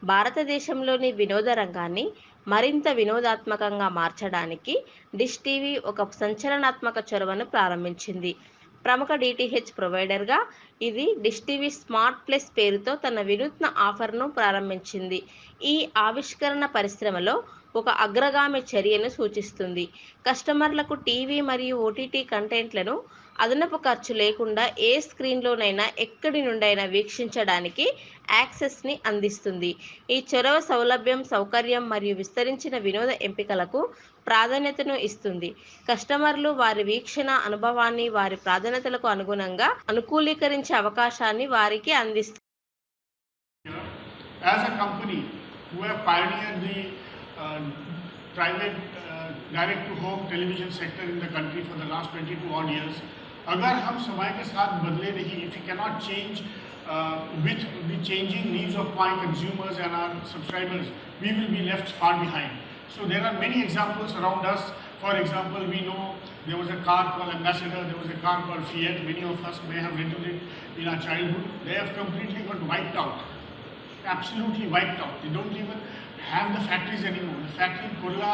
భారతదేశంలోని వినోద రంగాన్ని మరింత వినోదాత్మకంగా మార్చడానికి డిష్ టీవీ ఒక సంచలనాత్మక చొరవను ప్రారంభించింది. ప్రముఖ డిటిహెచ్ ప్రొవైడర్గా ఇది డిష్ టీవీ స్మార్ట్ ప్లస్ పేరుతో తన వినూత్న ఆఫర్ను ప్రారంభించింది. ఈ ఆవిష్కరణ పరిశ్రమలో ఒక అగ్రగామి చర్యను సూచిస్తుంది. కస్టమర్లకు టీవీ మరియు ఓటీటీ కంటెంట్లను అదనపు ఖర్చు లేకుండా ఏ స్క్రీన్లోనైనా ఎక్కడి నుండైనా వీక్షించడానికి యాక్సెస్ని అందిస్తుంది. ఈ చొరవ సౌలభ్యం, సౌకర్యం మరియు విస్తరించిన వినోద ఎంపికలకు ప్రాధాన్యతను ఇస్తుంది. కస్టమర్లు వారి వీక్షణ అనుభవాన్ని వారి ప్రాధాన్యతలకు అనుగుణంగా అనుకూలీకరించే అవకాశాన్ని వారికి అందిస్తుంది. As a company who have pioneered the private direct-to-home television sector in the country for the last 22 odd years, अगर हम समय के साथ बदले नहीं, if we cannot change with the changing needs of my consumers and our subscribers, we will be left far behind. So there are many examples around us. For example, we know there was a car called Ambassador, there was a car called Fiat. Many of us may have rented it in our childhood. They have completely got wiped out. Absolutely wiped out. They don't even have the factories anymore. The factory in Kurla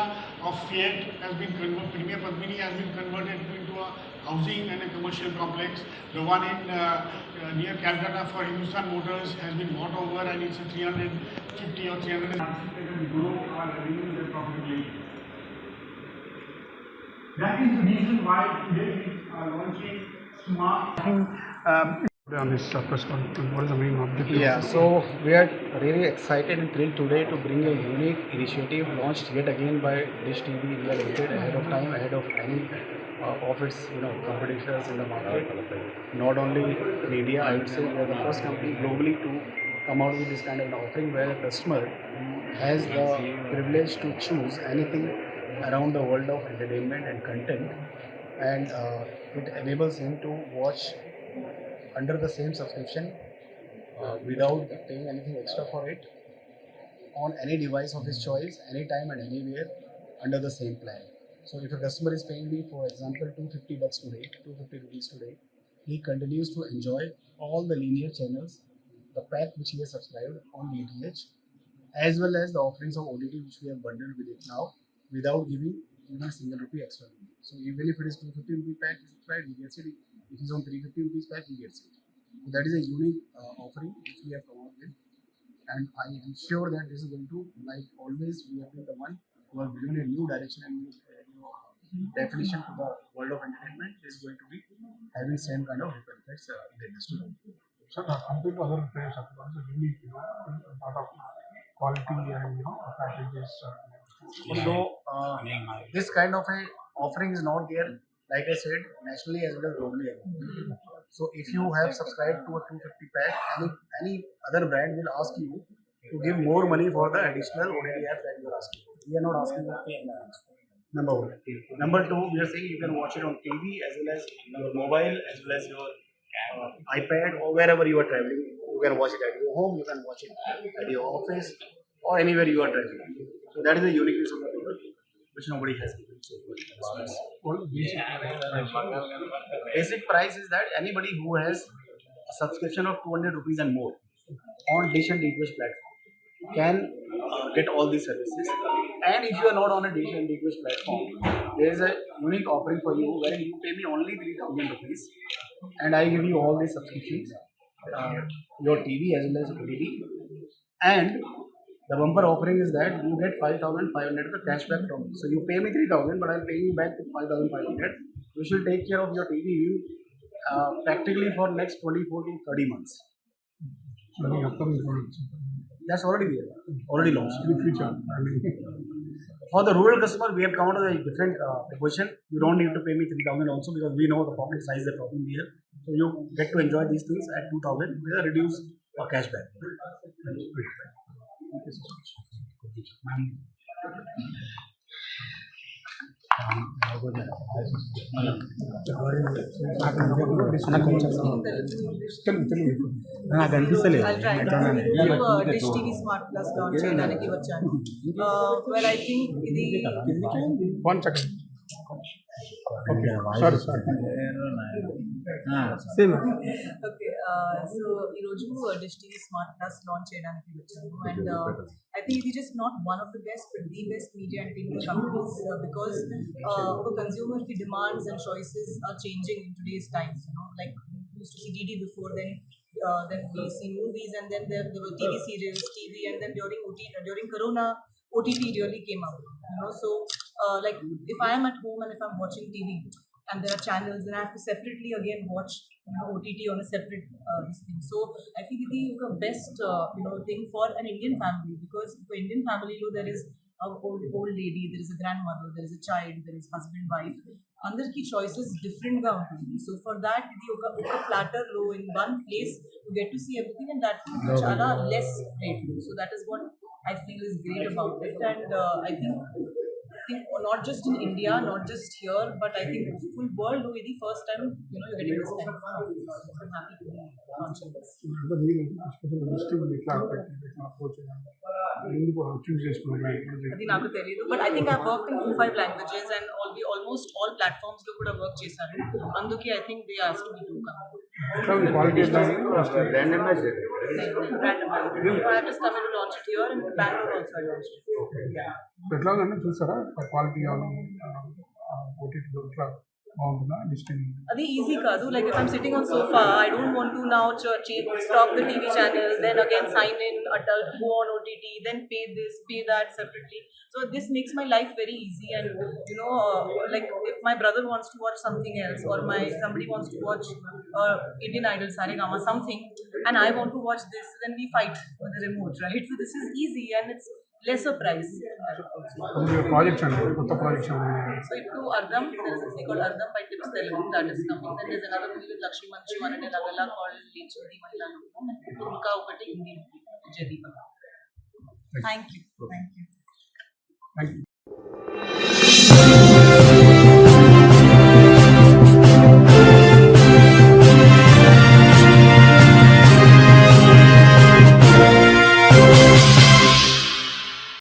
of Fiat has been converted, Premier Padmini has been converted into a housing and a commercial complex. The one in near Calcutta for Hindustan Motors has been bought over and it's a 350 or 300 grow our revenue and profitability. That is the reason why today we are launching smart. On this press conference, what is the main objective? Yeah, so we are really excited and thrilled today to bring a unique initiative launched yet again by Dish TV India Limited ahead of time, ahead of any of its competitors in the market. Not only media, I would say we are the first company globally to come out with this kind of an offering where a customer has the privilege to choose anything around the world of entertainment and content, and it enables him to watch under the same subscription without paying anything extra for it on any device of his choice, anytime and anywhere under the same plan. So if a customer is paying me, for example, $250 today, 250 rupees today, he continues to enjoy all the linear channels, the pack which he has subscribed on DTH, as well as the offerings of OTT which we have bundled with it now, without giving even a single rupee extra. So even if it is 250 rupee pack subscribed, he gets it. If he's on 350 rupees pack, he gets it. So that is a unique offering which we have come out with, and I am sure that this is going to, like always, we have been the one who have given a new direction and new definition to the world of entertainment. Is going to be having same kind of ripple effects in the industry. So compared to other players, also unique, lot of quality and packages. So this kind of a offering is not there, like I said, nationally as well as globally. So if you have subscribed to a 250 pack, any other brand will ask you to give more money for the additional OTT apps that you are asking. We are not asking for number one. Number two, we are saying you can watch it on TV as well as your mobile, as well as your iPad, or wherever you are traveling. You can watch it at your home, you can watch it at your office, or anywhere you are traveling. So that is the uniqueness of the product, which nobody has given. Basic price is that anybody who has a subscription of 200 rupees and more on Dish and DTH platform can get all these services. And if you are not on a Dish and DTH platform, there is a unique offering for you where you pay me only 3,000 rupees and I give you all these subscriptions, your TV as well as OTT, and the bumper offering is that you get 5,500 cashback from me. So you pay me 3,000, but I'm paying you back 5,500. You should take care of your TV practically for next 24 to 30 months. That's already there, already launched. In the future, For the rural customer, we have come out with a different proposition. You don't need to pay me 3,000 also, because we know the pocket size is the problem here. So you get to enjoy these things at 2,000 with a reduced cashback. Thank you so much. నాకు అనిపిస్తలేదు dish TV smart plus launch చేయడానికి వచ్చాను. Well I think ఇది 1 second. Okay. Sorry. Same okay. So ఈరోజు dish TV smart plus launch చేయడానికి వచ్చాను. And I think ఇది just not one of the best but the best media and TV companies because ఒక consumer కి demands and choices are changing in today's times. Like we used to see DD before, then we see movies, and then there were TV serials, TV, and then during Corona, OTT really came out. So like if I am at home and if I'm watching TV and there are channels, then I have to separately again watch OTT on a separate this thing. So I think it is the best thing for an Indian family, because for Indian family there is a old lady, there is a grandmother, there is a child, there is husband, wife. అందరికి choices డిఫరెంట్గా ఉంటుంది. So for that ఇది ఒక ప్లాటర్లో in one place you get to see everything and that చాలా less rate. So that is what I feel is great about it. And I think not just in India, not just here, but I think full world ఇది first time you're getting this kind of stuff. I'm happy to be launching this. అది నాకు తెలియదు, but I think I work in 4-5 languages and almost all platforms లో కూడా work చేశాను. అందుకే I think they asked me to come. Brand ambassador. I have just come to launch it here, and in Bangalore also I launched it. ఎట్లాగన్నా చూసారా quality ఓటీటీలో ఇట్లా బాగుంటుందా డిస్టింగ్? అది easy కాదు. Like if I'm sitting on sofa, I don't want to now stop the TV channels, then again sign in, go on OTT, then pay this, pay that separately. So this makes my life very easy. And like if my brother wants to watch something else, or somebody wants to watch Indian Idol, Saregama, something, and I want to watch this, then we fight with the remote, right? So this is easy and it's lesser price. Projects అండి, కొత్త projects. So ఇప్పుడు Ardham, there is a movie called Ardham by Tips Telugu that is coming. Then there is another movie with Lakshmi Manchu and Nagala called Lechudi Mahila Lokam. Unka okati Hindi movie, Jadipa. Thank you.